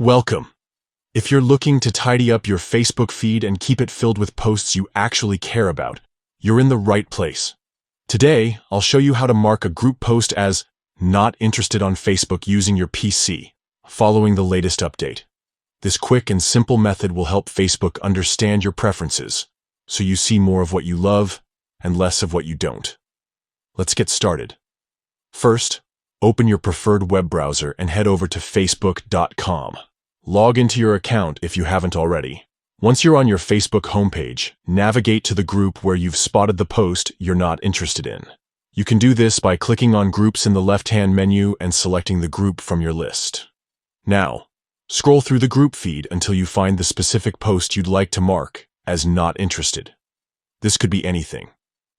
Welcome. If you're looking to tidy up your Facebook feed and keep it filled with posts you actually care about, you're in the right place. Today, I'll show you how to mark a group post as not interested on Facebook using your PC, following the latest update. This quick and simple method will help Facebook understand your preferences, so you see more of what you love and less of what you don't. Let's get started. First, open your preferred web browser and head over to facebook.com. Log into your account if you haven't already. Once you're on your Facebook homepage, navigate to the group where you've spotted the post you're not interested in. You can do this by clicking on Groups in the left-hand menu and selecting the group from your list. Now, scroll through the group feed until you find the specific post you'd like to mark as not interested. This could be anything,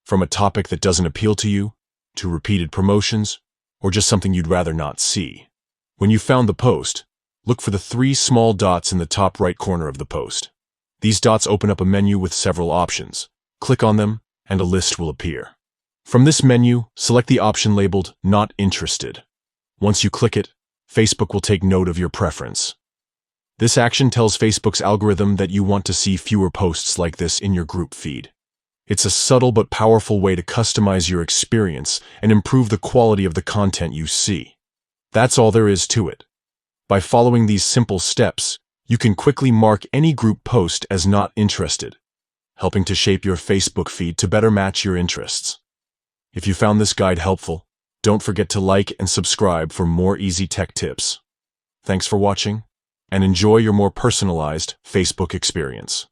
from a topic that doesn't appeal to you, to repeated promotions, or just something you'd rather not see. When you've found the post, look for the 3 small dots in the top right corner of the post. These dots open up a menu with several options. Click on them, and a list will appear. From this menu, select the option labeled Not Interested. Once you click it, Facebook will take note of your preference. This action tells Facebook's algorithm that you want to see fewer posts like this in your group feed. It's a subtle but powerful way to customize your experience and improve the quality of the content you see. That's all there is to it. By following these simple steps, you can quickly mark any group post as not interested, helping to shape your Facebook feed to better match your interests. If you found this guide helpful, don't forget to like and subscribe for more easy tech tips. Thanks for watching, and enjoy your more personalized Facebook experience.